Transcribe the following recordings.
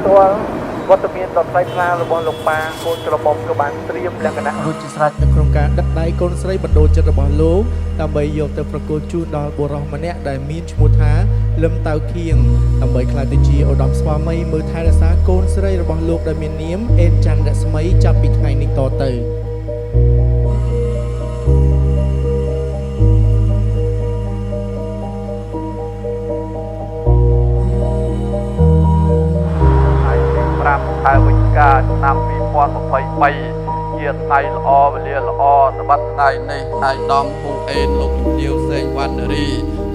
ទាល់វត្តមានដ៏ថ្លៃថ្លារបស់លោកប៉ាកូនក្រមុំក៏បានត្រៀមលក្ខណៈរួចជាស្រេចនៅក្នុងការដឹកដៃកូនស្រីបណ្ដូលចិត្តរបស់លោកដើម្បីយកទៅប្រគល់ជូនដល់បុរសម្នាក់ដែលមានឈ្មោះថាលឹមតៅខៀងដើម្បីក្លាយទៅជាឧត្តមស្វាមីមើលថែរក្សាកូនស្រីរបស់លោកដែលមាននាមអេនច័ន្ទរស្មីចាប់ពីថ្ងៃនេះតទៅខែវិច្ឆិកាឆ្នាំ2023ជាថ្ងៃល្អវេលាល្អសម្បត្តិថ្ងៃនេះឯកឧត្តមពូអេនលោកជំទាវសេងវណ្ណរី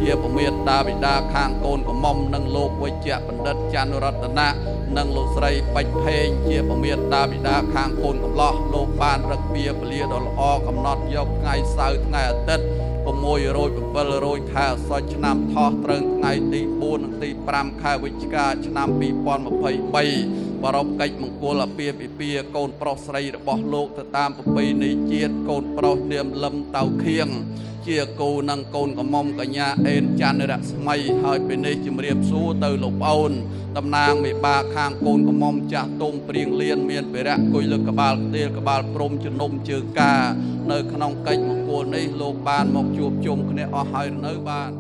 ជាប្រមាតាបិតាខាងកូនកំមុំនិងលោកវិជ្ជបណ្ឌិតច័ន្ទរតនៈនិងលោកស្រីពេជ្រភេងជាប្រមាតាបិតាខាងកូនកំឡោះលោកបានរឹកពីពលាដ៏ល្អកំណត់យកថ្ងៃសៅរ៍ថ្ងៃអាទិត្យ607ខែសុចឆ្នាំថោះត្រូវថ្ងៃទី4និងទី5ខែវិច្ឆិកាឆ្នាំ2023បរពកិច្ចមង្គលអាពាហ៍ពិពាហ៍កូនប្រុសស្រីរបស់លោកទៅតាមប្រពៃណីជាតិកូនប្រុសនាមលឹមតៅខៀងជាគូនិងកូនកំមុំកញ្ញាអេនច័ន្ទរស្មីហើយពេលនេះជំរាបសួរទៅលោកប្អូនតំណាងមេបាខាងកូនកំមុំចាស់ទុំព្រៀងលៀនមានភារៈគួយលើក្បាលផ្ទាលក្បាលព្រំជំនុំជើងការនៅក្នុងកិច្ចមង្គលនេះលោកបានមកជួបជុំគ្នាអស់ហើយនៅបាន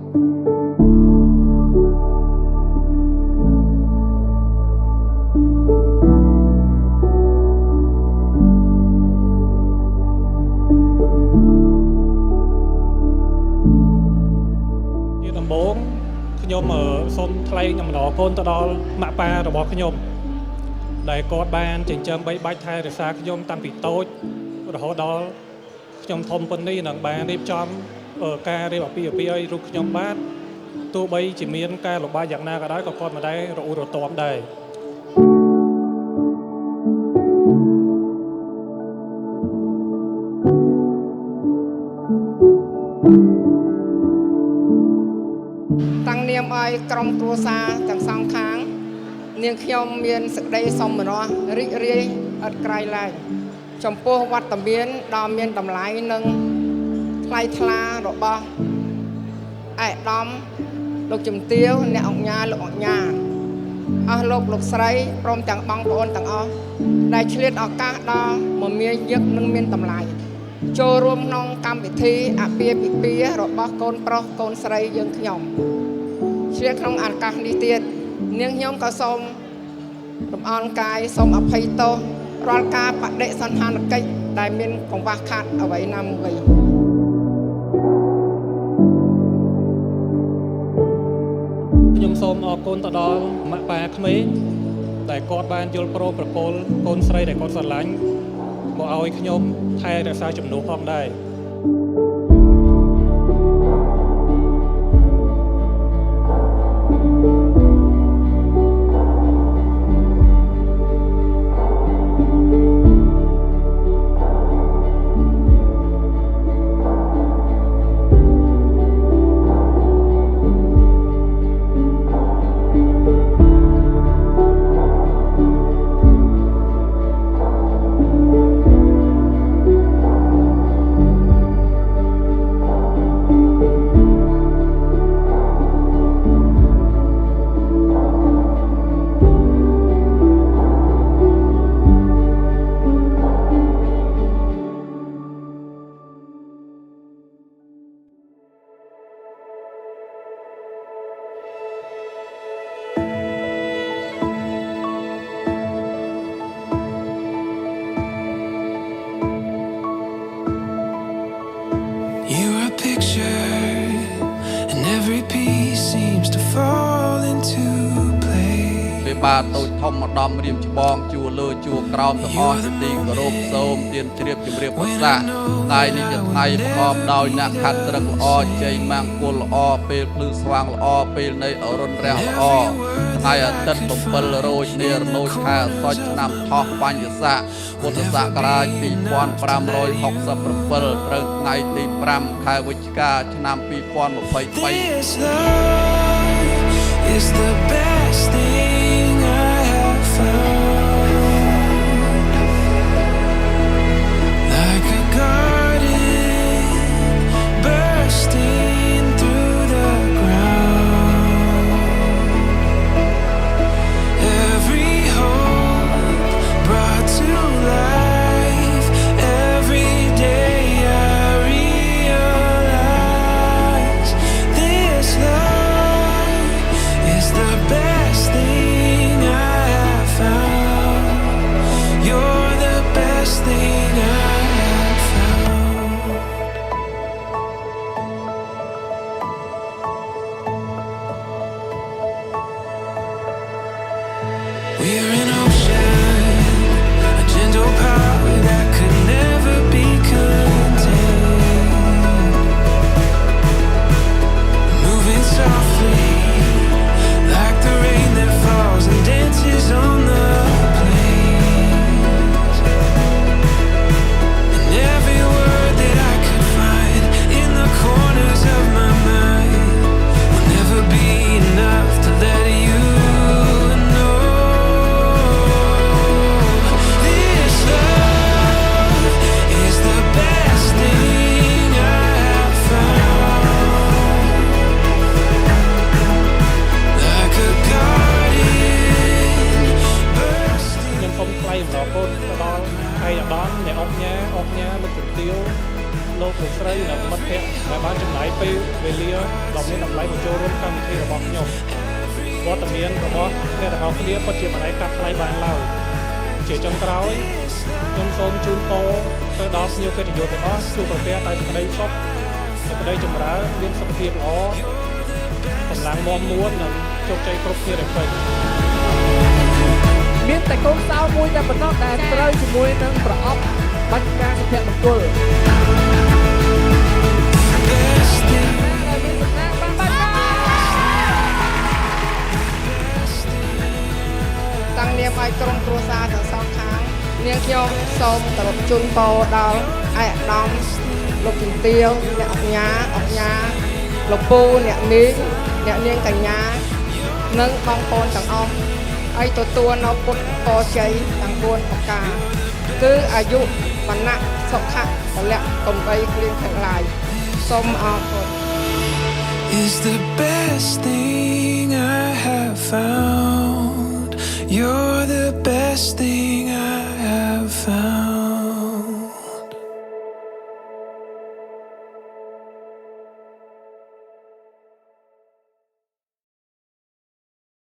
ខ្ញុំសូមថ្លែងអំណរគុណទៅដល់ម៉ាក់ប៉ារបស់ខ្ញុំដែលគាត់បានចិញ្ចឹមបីបាច់ថែរក្សាខ្ញុំតាំងពីតូចរហូតដល់ខ្ញុំធំប៉ុណ្នេះនឹងបានរៀបចំការរៀបអាពាហ៍ពិពាហ៍ឲ្យរូបខ្ញុំបានទោះបីជាមានការលំបាកយ៉ាងណាក៏ដោយក៏គាត់មិនដែលរអ៊ូរទាំដែរតាំងនាមឲ្យក្រុមគ្រួសារទាំងសងខាងនាងខ្ញុំមានសេចក្តីសមរម្យរីករាយឥតក្រៃលែងចំពោះវត្តមានដ៏មានតម្លៃនិងថ្លៃថ្លារបស់ឯកឧត្តមលោកជំទាវអ្នកអង្គការលោកអង្គការអស់លោកស្រីព្រមទាំងបងប្អូនទាំងអស់ដែលឆ្លៀតឱកាសដ៏មមាញឹកនិងមានតម្លៃចូលរួមក្នុងកម្មវិធីអាពាហ៍ពិពាហ៍របស់កូនប្រុសកូនស្រីយើងខ្ញុំឆ្លៀតក្នុងឱកាសនេះទៀតនាងខ្ញុំក៏សូមលំអរកាយសូមអភ័យទោសរាល់ការបដិសណ្ឋានកិច្ចដែលមានកង្វះខាតអ្វីណាមួយខ្ញុំសូមអរគុណទៅដល់ម៉ាក់ប៉ាក្មេងដែលគាត់បានយល់ព្រមប្រគល់កូនស្រីដែលគាត់ស្រឡាញ់មកឲ្យខ្ញុំថែរក្សាជំនួសផងដែរបាទតូចធំម្ដំរៀមច្បងជួលើជួក្រោមទាំងអស់ទីគោរពសូមទានជ្រាបជំរាបពុទ្ធសាសថ្ងៃនេះជាថ្ងៃប្រកបដោយអ្នកខាត់ត្រឹកល្អជ័យមង្គលល្អពេលភ្លឺស្វាងល្អពេលនៃអរុណរះល្អថ្ងៃអាទិត្យ7រោចនារនោចខែសុចឆ្នាំថោះបញ្ញស័កពុទ្ធសករាជ2567ត្រូវថ្ងៃទី5ខែវិច្ឆិកាឆ្នាំ2023 វេលាដ៏មានតម្លៃបញ្ចូលរួមកម្មវិធីរបស់ខ្ញុំវត្តមានរបស់អ្នកទាំងអស់គ្នាពិតជាមិនអាចកាត់ថ្លៃបានឡើយជាចុងក្រោយខ្ញុំសូមជូនពរទៅដល់ភ្ញៀវកិត្តិយសទាំងអស់ជួបប្រទះតែសេចក្តីសុខសេចក្តីចម្រើនមានសុខភាពល្អកម្លាំងមាំមួននិងជោគជ័យគ្រប់គ្នាទាំងពេញ មានតែកូនសោមួយតែប៉ុណ្ណោះដែលត្រូវជាមួយនឹងប្រអប់បាច់ការសុភមង្គល តាំងនាមឲ្យក្រុមគ្រួសារទាំងសងខាងនាងខ្ញុំសូមគោរពជូនពរដល់ឯកឧត្តមលោកជំទាវអ្នកអញ្ញាលោកពូអ្នកមីងអ្នកនាងកញ្ញានិងបងប្អូនទាំងអស់ឲ្យទទួលនៅពុទ្ធពរជ័យទាំង4ប្រការគឺអាយុវណ្ណៈសុខៈពលៈកំបីគ្លៀងទាំងឡាយសូមអរគុណ Is the best thing I have found. You're the best